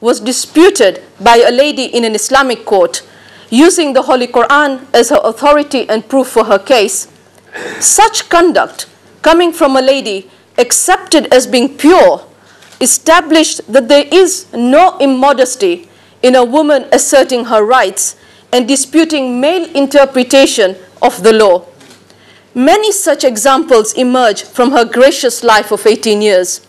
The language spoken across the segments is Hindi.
was disputed by a lady in an Islamic court, using the Holy Quran as her authority and proof for her case. Such conduct, coming from a lady accepted as being pure, established that there is no immodesty in a woman asserting her rights and disputing male interpretation of the law. Many such examples emerge from her gracious life of 18 years.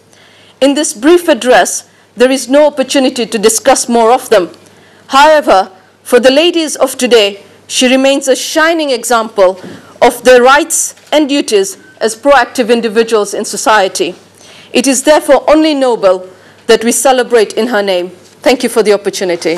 In this brief address, there is no opportunity to discuss more of them. However, for the ladies of today, she remains a shining example of their rights and duties as proactive individuals in society. It is therefore only noble that we celebrate in her name. Thank you for the opportunity.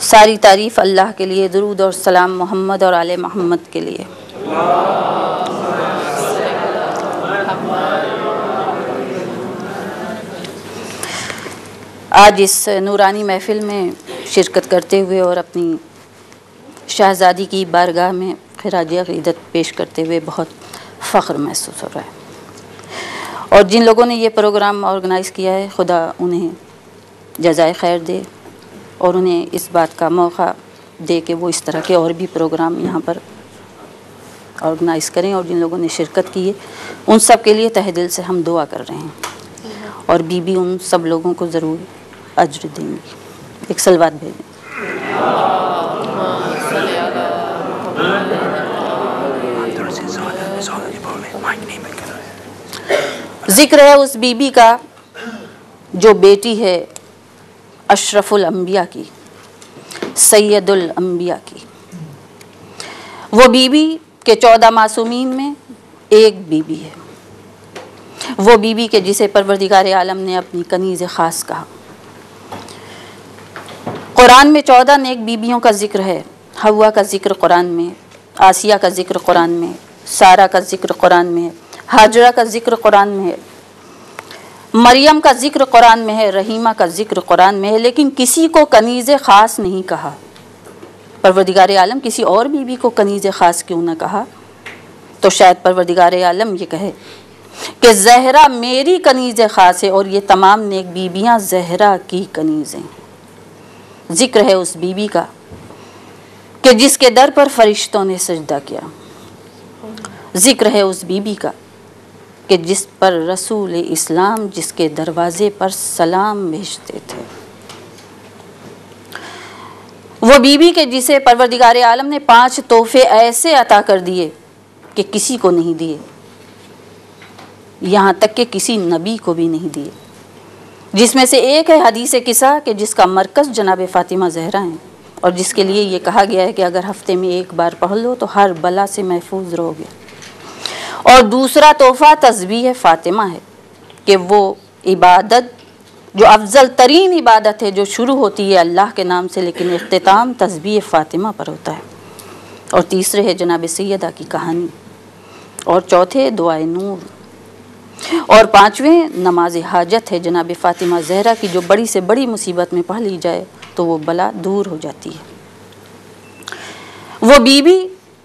सारी तारीफ़ अल्लाह के लिए, दुरूद और सलाम मोहम्मद और आले मोहम्मद के लिए। आज इस नूरानी महफ़िल में शिरकत करते हुए और अपनी शहज़ादी की बारगाह में ख़िराज अक़ीदत पेश करते हुए बहुत फ़ख्र महसूस हो रहा है। और जिन लोगों ने ये प्रोग्राम ऑर्गेनाइज़ किया है, खुदा उन्हें जज़ाए खैर दे और उन्हें इस बात का मौका दे कि वो इस तरह के और भी प्रोग्राम यहाँ पर ऑर्गेनाइज़ करें। और जिन लोगों ने शिरकत की है, उन सब के लिए तहे दिल से हम दुआ कर रहे हैं और बीबी उन सब लोगों को ज़रूर अज्र देंगी। एक सलवात भेजें। ज़िक्र है उस बीबी का जो बेटी है अशरफुल अंबिया की, सैयदुल अंबिया की। वो बीबी के 14 मासूमीन में एक बीबी है। वो बीबी के जिसे परवरदिगार आलम ने अपनी कनीज़ ख़ास कहा। कुरान में 14 नेक बीबियों का ज़िक्र है। हव्वा का ज़िक्र कुरान में, आसिया का ज़िक्र कुरान में, सारा का ज़िक्र कुरान में, हाजरा का ज़िक्र कुरान में है, मरियम का ज़िक्र कुरान में है, रहीमा का ज़िक्र कुरान में है, लेकिन किसी को कनीज़ ख़ास नहीं कहा। परवरदिगार आलम किसी और बीबी को कनीज़ ख़ास क्यों न कहा? तो शायद परवरदिगार आलम ये कहे कि ज़हरा मेरी कनीज़ ख़ास है और ये तमाम नेक बीबियाँ ज़हरा की कनीज़ें। ज़िक्र है उस बीबी का कि जिसके दर पर फरिश्तों ने सजदा किया। ज़िक्र है उस बीबी का कि जिस पर रसूल इस्लाम जिसके दरवाज़े पर सलाम भेजते थे। वो बीबी के जिसे परवरदिगार आलम ने 5 तोहफे ऐसे अता कर दिए कि किसी को नहीं दिए, यहाँ तक कि किसी नबी को भी नहीं दिए। जिसमें से एक है हदीस किस्सा कि जिसका मरकज़ जनाब फ़ातिमा ज़हरा हैं और जिसके लिए ये कहा गया है कि अगर हफ्ते में एक बार पढ़ लो तो हर बला से महफूज रहोगे। और दूसरा तोहफ़ा तस्बीह फ़ातिमा है कि वो इबादत जो अफजल तरीन इबादत है, जो शुरू होती है अल्लाह के नाम से लेकिन इख्तिताम तस्बीह फ़ातिमा पर होता है। और तीसरे है जनाब सैयदा की कहानी, और चौथे दुआए नूर, और पाँचवें नमाज हाजत है जनाब फ़ातिमा ज़हरा की, जो बड़ी से बड़ी मुसीबत में पढ़ ली जाए तो वो बला दूर हो जाती है। वो बीबी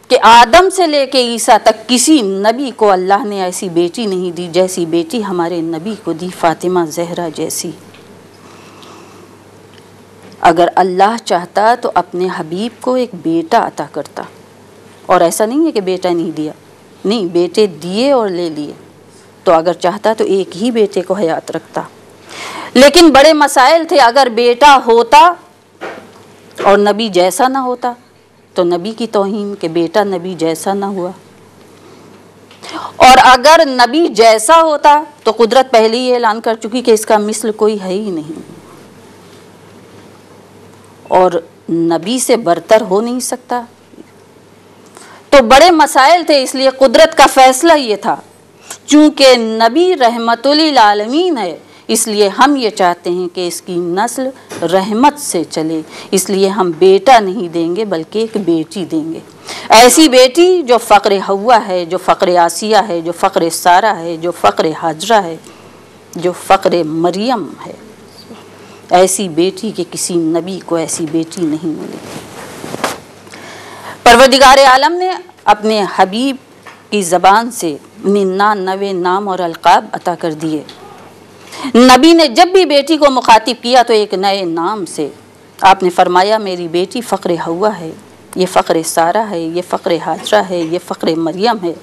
कि आदम से लेके ईसा तक किसी नबी को अल्लाह ने ऐसी बेटी नहीं दी जैसी बेटी हमारे नबी को दी, फ़ातिमा ज़हरा जैसी। अगर अल्लाह चाहता तो अपने हबीब को एक बेटा अता करता, और ऐसा नहीं है कि बेटा नहीं दिया, नहीं, बेटे दिए और ले लिए। तो अगर चाहता तो एक ही बेटे को हयात रखता, लेकिन बड़े मसाइल थे। अगर बेटा होता और नबी जैसा ना होता तो नबी की तौहीन के बेटा नबी जैसा ना हुआ, और अगर नबी जैसा होता तो कुदरत पहले ही ऐलान कर चुकी कि इसका मिस्ल कोई है ही नहीं, और नबी से बरतर हो नहीं सकता। तो बड़े मसाइल थे, इसलिए कुदरत का फैसला ये था, चूँकि नबी रहमतुल लिल आलमीन है, इसलिए हम ये चाहते हैं कि इसकी नस्ल रहमत से चले, इसलिए हम बेटा नहीं देंगे बल्कि एक बेटी देंगे। ऐसी बेटी जो फ़क्र हव्वा है, जो फ़क्र आसिया है, जो फ़क्र सारा है, जो फ़क्र हाजरा है, जो फ़क्र मरियम है। ऐसी बेटी के किसी नबी को ऐसी बेटी नहीं मिली। परवरदिगार आलम ने अपने हबीब की ज़बान से 99 नाम और अलक़ाब अता कर दिए। नबी ने जब भी बेटी को मुखातिब किया तो एक नए नाम से आपने फरमाया, मेरी बेटी फ़क्र हव्वा है, ये फ़क्र सारा है, ये फ़क्र हाजरा है, ये फ़क्र मरियम है,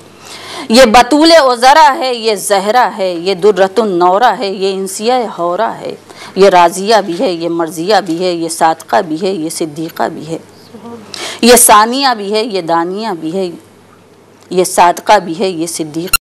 ये बतूल उज़रा है, ये ज़हरा है, ये दुर्रतुन नौरा है, ये इंसिया हौरा है, ये राज़िया भी है, ये मर्ज़िया भी है, ये सादक़ा भी है, ये सिद्दीक़ा भी है, ये सानिया भी है, ये दानिया भी है, ये सादक़ा भी है, ये सिद्दीक़